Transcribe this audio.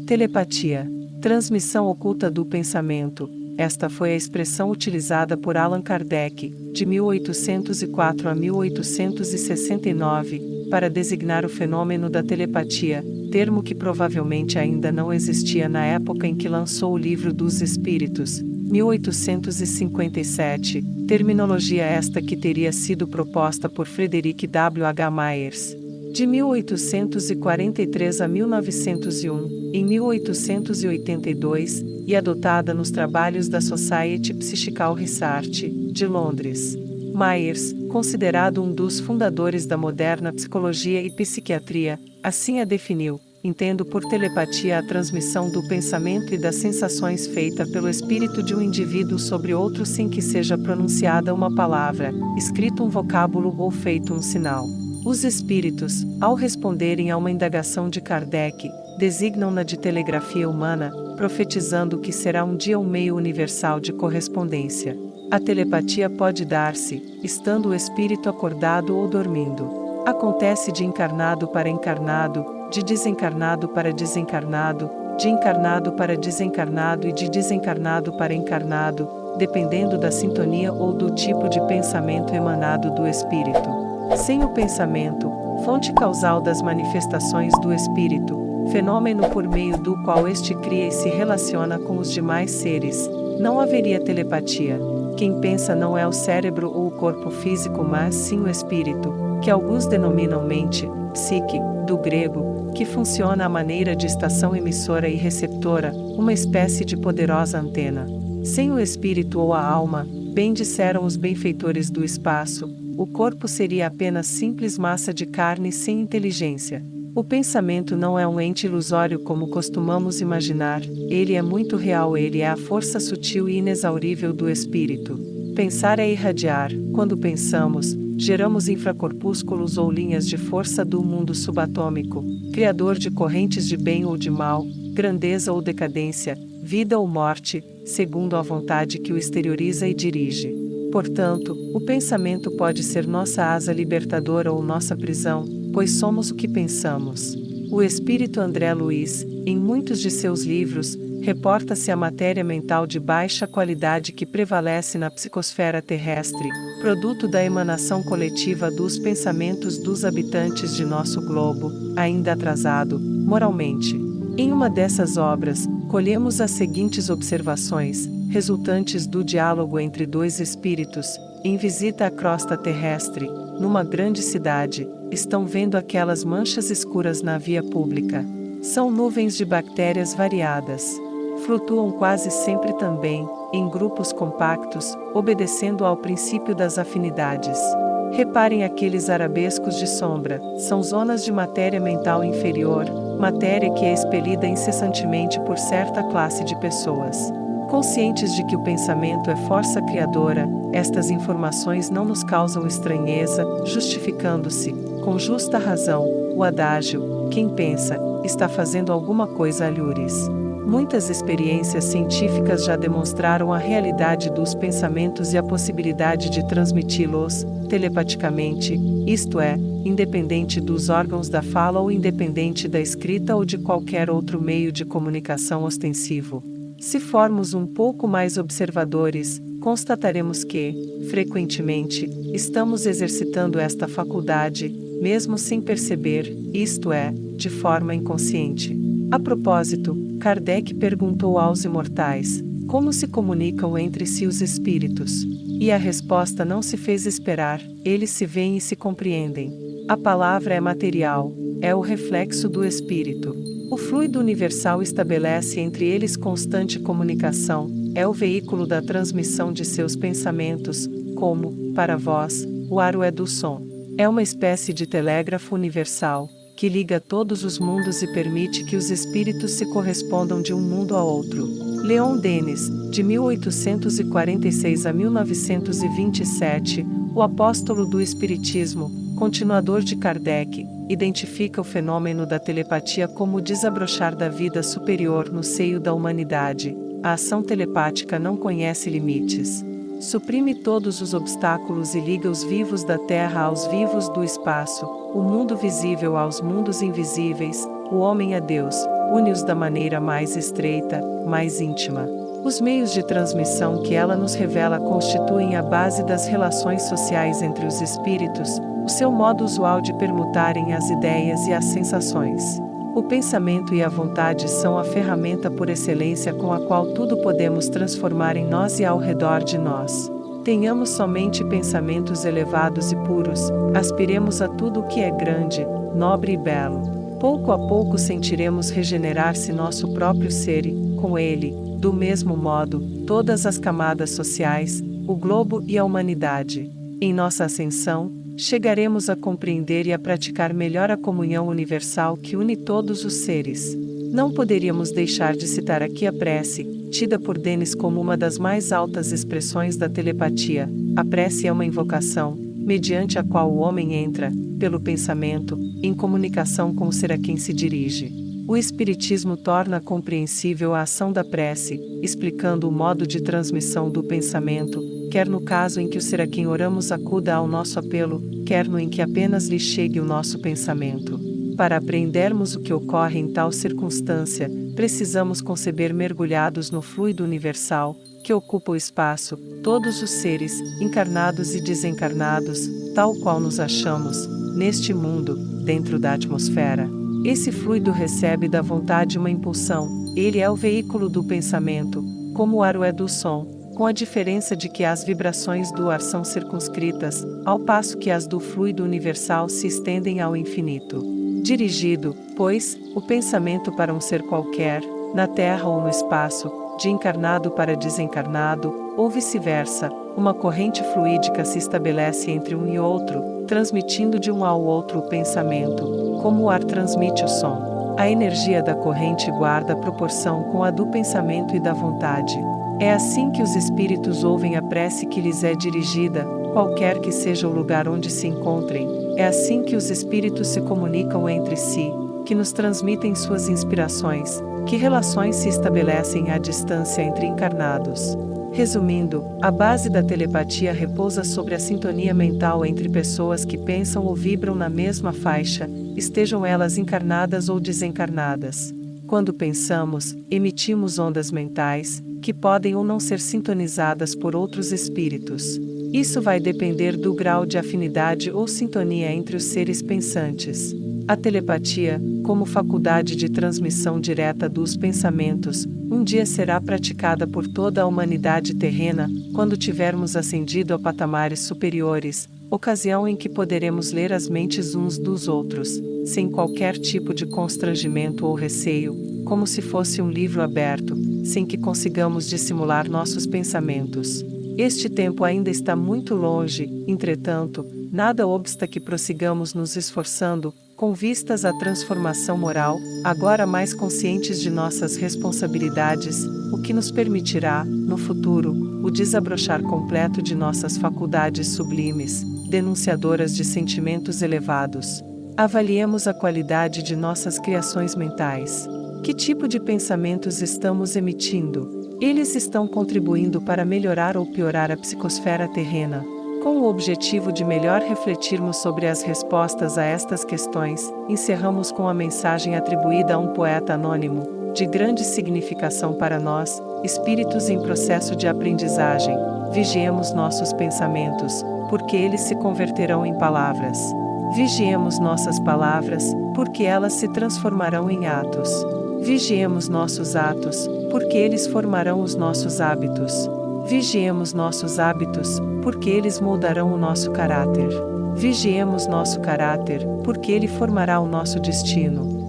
Telepatia. Transmissão oculta do pensamento. Esta foi a expressão utilizada por Allan Kardec, de 1804 a 1869, para designar o fenômeno da telepatia, termo que provavelmente ainda não existia na época em que lançou o Livro dos Espíritos, 1857, terminologia esta que teria sido proposta por Frederick W. H. Myers, de 1843 a 1901, em 1882, e adotada nos trabalhos da Society Psychical Research, de Londres. Myers, considerado um dos fundadores da moderna psicologia e psiquiatria, assim a definiu: entendo por telepatia a transmissão do pensamento e das sensações feita pelo espírito de um indivíduo sobre outro sem que seja pronunciada uma palavra, escrito um vocábulo ou feito um sinal. Os espíritos, ao responderem a uma indagação de Kardec, designam-na de telegrafia humana, profetizando que será um dia um meio universal de correspondência. A telepatia pode dar-se, estando o espírito acordado ou dormindo. Acontece de encarnado para encarnado, de desencarnado para desencarnado, de encarnado para desencarnado e de desencarnado para encarnado, dependendo da sintonia ou do tipo de pensamento emanado do espírito. Sem o pensamento, fonte causal das manifestações do espírito, fenômeno por meio do qual este cria e se relaciona com os demais seres, não haveria telepatia. Quem pensa não é o cérebro ou o corpo físico, mas sim o espírito, que alguns denominam mente, psique, do grego, que funciona à maneira de estação emissora e receptora, uma espécie de poderosa antena. Sem o espírito ou a alma, bem disseram os benfeitores do espaço, o corpo seria apenas simples massa de carne sem inteligência. O pensamento não é um ente ilusório como costumamos imaginar, ele é muito real, ele é a força sutil e inexaurível do espírito. Pensar é irradiar. Quando pensamos, geramos infracorpúsculos ou linhas de força do mundo subatômico, criador de correntes de bem ou de mal, grandeza ou decadência, vida ou morte, segundo a vontade que o exterioriza e dirige. Portanto, o pensamento pode ser nossa asa libertadora ou nossa prisão, pois somos o que pensamos. O espírito André Luiz, em muitos de seus livros, reporta-se a matéria mental de baixa qualidade que prevalece na psicosfera terrestre, produto da emanação coletiva dos pensamentos dos habitantes de nosso globo, ainda atrasado, moralmente. Em uma dessas obras, colhemos as seguintes observações, resultantes do diálogo entre dois espíritos, em visita à crosta terrestre, numa grande cidade, estão vendo aquelas manchas escuras na via pública. São nuvens de bactérias variadas. Flutuam quase sempre também, em grupos compactos, obedecendo ao princípio das afinidades. Reparem aqueles arabescos de sombra, são zonas de matéria mental inferior, matéria que é expelida incessantemente por certa classe de pessoas. Conscientes de que o pensamento é força criadora, estas informações não nos causam estranheza, justificando-se, com justa razão, o adágio: quem pensa, está fazendo alguma coisa alhures. Muitas experiências científicas já demonstraram a realidade dos pensamentos e a possibilidade de transmiti-los, telepaticamente, isto é, independente dos órgãos da fala ou independente da escrita ou de qualquer outro meio de comunicação ostensivo. Se formos um pouco mais observadores, constataremos que, frequentemente, estamos exercitando esta faculdade, mesmo sem perceber, isto é, de forma inconsciente. A propósito, Kardec perguntou aos imortais: como se comunicam entre si os espíritos? E a resposta não se fez esperar: eles se veem e se compreendem. A palavra é material, é o reflexo do espírito. O fluido universal estabelece entre eles constante comunicação, é o veículo da transmissão de seus pensamentos, como, para vós, o ar é do som. É uma espécie de telégrafo universal, que liga todos os mundos e permite que os espíritos se correspondam de um mundo a outro. Leon Denis, de 1846 a 1927, o apóstolo do Espiritismo, continuador de Kardec, identifica o fenômeno da telepatia como o desabrochar da vida superior no seio da humanidade. A ação telepática não conhece limites. Suprime todos os obstáculos e liga os vivos da Terra aos vivos do espaço, o mundo visível aos mundos invisíveis, o homem a Deus, une-os da maneira mais estreita, mais íntima. Os meios de transmissão que ela nos revela constituem a base das relações sociais entre os espíritos, o seu modo usual de permutarem as ideias e as sensações. O pensamento e a vontade são a ferramenta por excelência com a qual tudo podemos transformar em nós e ao redor de nós. Tenhamos somente pensamentos elevados e puros, aspiremos a tudo o que é grande, nobre e belo. Pouco a pouco sentiremos regenerar-se nosso próprio ser e, com ele, do mesmo modo, todas as camadas sociais, o globo e a humanidade. Em nossa ascensão, chegaremos a compreender e a praticar melhor a comunhão universal que une todos os seres. Não poderíamos deixar de citar aqui a prece, tida por Denis como uma das mais altas expressões da telepatia. A prece é uma invocação, mediante a qual o homem entra, pelo pensamento, em comunicação com o ser a quem se dirige. O Espiritismo torna compreensível a ação da prece, explicando o modo de transmissão do pensamento, quer no caso em que o ser a quem oramos acuda ao nosso apelo, quer no em que apenas lhe chegue o nosso pensamento. Para aprendermos o que ocorre em tal circunstância, precisamos conceber mergulhados no fluido universal, que ocupa o espaço, todos os seres, encarnados e desencarnados, tal qual nos achamos, neste mundo, dentro da atmosfera. Esse fluido recebe da vontade uma impulsão, ele é o veículo do pensamento, como o ar o é do som, com a diferença de que as vibrações do ar são circunscritas, ao passo que as do fluido universal se estendem ao infinito. Dirigido, pois, o pensamento para um ser qualquer, na Terra ou no espaço, de encarnado para desencarnado, ou vice-versa, uma corrente fluídica se estabelece entre um e outro, transmitindo de um ao outro o pensamento, como o ar transmite o som. A energia da corrente guarda proporção com a do pensamento e da vontade. É assim que os espíritos ouvem a prece que lhes é dirigida, qualquer que seja o lugar onde se encontrem. É assim que os espíritos se comunicam entre si, que nos transmitem suas inspirações, que relações se estabelecem à distância entre encarnados. Resumindo, a base da telepatia repousa sobre a sintonia mental entre pessoas que pensam ou vibram na mesma faixa, estejam elas encarnadas ou desencarnadas. Quando pensamos, emitimos ondas mentais, que podem ou não ser sintonizadas por outros espíritos. Isso vai depender do grau de afinidade ou sintonia entre os seres pensantes. A telepatia, como faculdade de transmissão direta dos pensamentos, um dia será praticada por toda a humanidade terrena, quando tivermos ascendido a patamares superiores, ocasião em que poderemos ler as mentes uns dos outros, sem qualquer tipo de constrangimento ou receio, como se fosse um livro aberto, sem que consigamos dissimular nossos pensamentos. Este tempo ainda está muito longe, entretanto, nada obsta que prossigamos nos esforçando, com vistas à transformação moral, agora mais conscientes de nossas responsabilidades, o que nos permitirá, no futuro, o desabrochar completo de nossas faculdades sublimes, denunciadoras de sentimentos elevados. Avaliemos a qualidade de nossas criações mentais. Que tipo de pensamentos estamos emitindo? Eles estão contribuindo para melhorar ou piorar a psicosfera terrena. Com o objetivo de melhor refletirmos sobre as respostas a estas questões, encerramos com a mensagem atribuída a um poeta anônimo, de grande significação para nós, espíritos em processo de aprendizagem. Vigiemos nossos pensamentos, porque eles se converterão em palavras. Vigiemos nossas palavras, porque elas se transformarão em atos. Vigiemos nossos atos, porque eles formarão os nossos hábitos. Vigiemos nossos hábitos, porque eles moldarão o nosso caráter. Vigiemos nosso caráter, porque ele formará o nosso destino.